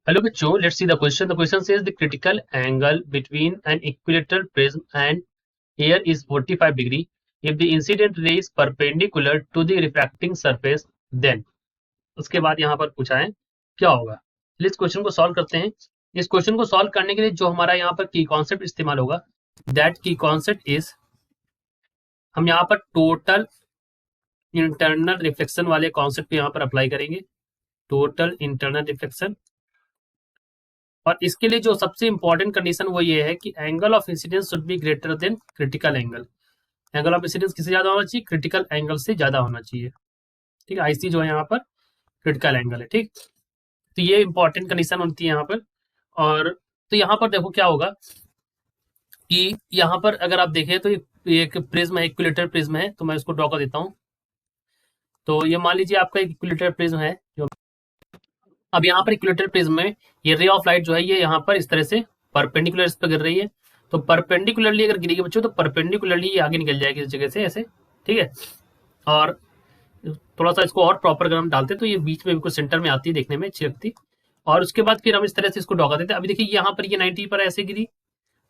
Hello bachcho, let's see the question. The question says the critical angle between an equilateral prism and air is 45 degree. If the incident ray is perpendicular to the refracting surface, then उसके बाद यहाँ पर पूछा है क्या होगा। चलिए इस क्वेश्चन को सॉल्व करते हैं। इस क्वेश्चन को सॉल्व करने के लिए जो हमारा यहाँ पर की कॉन्सेप्ट इस्तेमाल होगा, दैट की कॉन्सेप्ट इज, हम यहाँ पर टोटल इंटरनल रिफ्लेक्शन वाले कॉन्सेप्ट यहाँ पर अप्लाई करेंगे। टोटल इंटरनल रिफ्लेक्शन, और इसके लिए जो सबसे इंपॉर्टेंट कंडीशन वो ये है कि angle of incidence should be greater than critical angle. Angle of incidence किससे ज्यादा होना चाहिए? क्रिटिकल एंगल से ज्यादा होना चाहिए। ठीक है, आईसी जो है यहाँ पर क्रिटिकल एंगल है। ठीक, तो ये इंपॉर्टेंट कंडीशन होती है यहाँ पर। और तो यहाँ पर देखो क्या होगा कि यहाँ पर अगर आप देखें तो एक प्रिज्म है, इक्विलेटरल प्रिज्म है, तो मैं इसको ड्रॉ कर देता हूँ। तो ये मान लीजिए आपका एक इक्विलेटरल प्रिज्म है। जो अब यहाँ पर इक्विलेटरल प्रिज्म में ये रे ऑफ लाइट जो है ये यहाँ पर इस तरह से परपेंडिकुलर इस पर गिर रही है। तो परपेंडिकुलरली अगर गिरेगी बच्चों तो परपेंडिकुलरली ये आगे निकल जाएगी इस जगह से ऐसे। ठीक है, और थोड़ा सा इसको और प्रॉपर अगर हम डालते तो ये बीच में बिल्कुल सेंटर में आती है, देखने में अच्छी लगती। और उसके बाद फिर हम इस तरह से इसको ड्रॉ कर देते हैं। अभी देखिए यहाँ पर ये 90 पर ऐसे गिरी,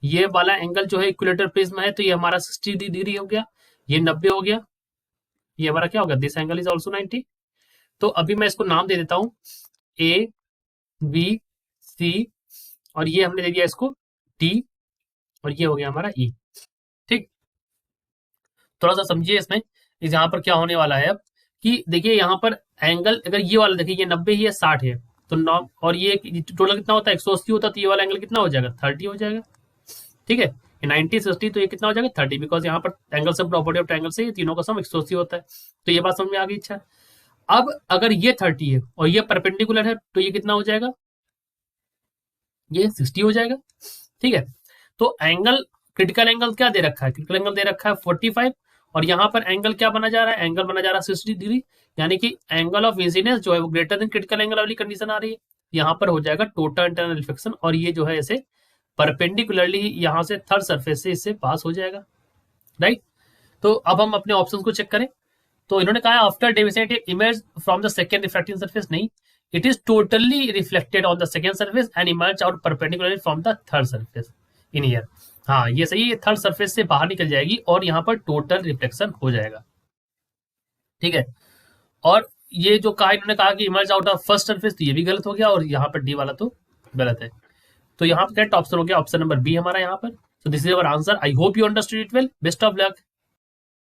ये वाला एंगल जो है इक्विलेटरल प्रिज्म है तो ये हमारा 60 डिग्री हो गया, ये 90 हो गया, ये हमारा क्या होगा? This angle is also 90। तो अभी मैं इसको नाम दे देता हूँ ए बी सी, और ये हमने दे दिया इसको डी, और ये हो गया हमारा ई। ठीक, थोड़ा सा समझिए इसमें, इस यहाँ पर क्या होने वाला है अब कि देखिए यहाँ पर एंगल अगर ये वाला देखिए ये 90 ही है, 60 है, तो 9 और ये टोटल कितना होता है? 180 होता है, तो ये वाला एंगल कितना हो जाएगा? 30 हो जाएगा। ठीक है, 90 60, तो ये कितना हो जाएगा? 30, बिकॉज यहाँ पर एंगल से प्रॉपर्टी ऑफ ट्रायंगल से ये तीनों का सम 180 होता है। तो ये बात समझ में आ गई। अच्छा, अब अगर ये 30 है और ये परपेंडिकुलर है तो ये कितना हो जाएगा? ये 60 हो जाएगा। ठीक है, तो एंगल क्रिटिकल एंगल क्या दे रखा है? क्रिटिकल एंगल दे रखा है 45, और यहाँ पर एंगल क्या बना जा रहा है? एंगल बना जा रहा है 60 डिग्री, यानी कि एंगल ऑफ इंसिडेंस जो है वो ग्रेटर देन क्रिटिकल एंगल वाली कंडीशन आ रही है। यहाँ पर हो जाएगा टोटल इंटरनल रिफ्लेक्शन, और ये जो है ऐसे परपेंडिकुलरली यहाँ से थर्ड सरफेस से इससे पास हो जाएगा। राइट, तो अब हम अपने ऑप्शन को चेक करें। तो इन्होंने कहा after deviation image from the second reflecting surface, नहीं, it is totally reflected on the second surface and emerge out perpendicularly from the third surface in air. हाँ ये सही है, ये थर्ड सरफेस से बाहर निकल जाएगी और यहाँ पर टोटल रिफ्लेक्शन हो जाएगा। ठीक है, और ये जो कहा इन्होंने कहा कि emerge out of first surface, तो ये भी गलत हो गया, और यहाँ पर डी वाला तो गलत है। तो यहाँ पर करेक्ट ऑप्शन हो गया ऑप्शन नंबर बी हमारा यहाँ पर। So this is our answer. I hope you understood it well. Best of luck.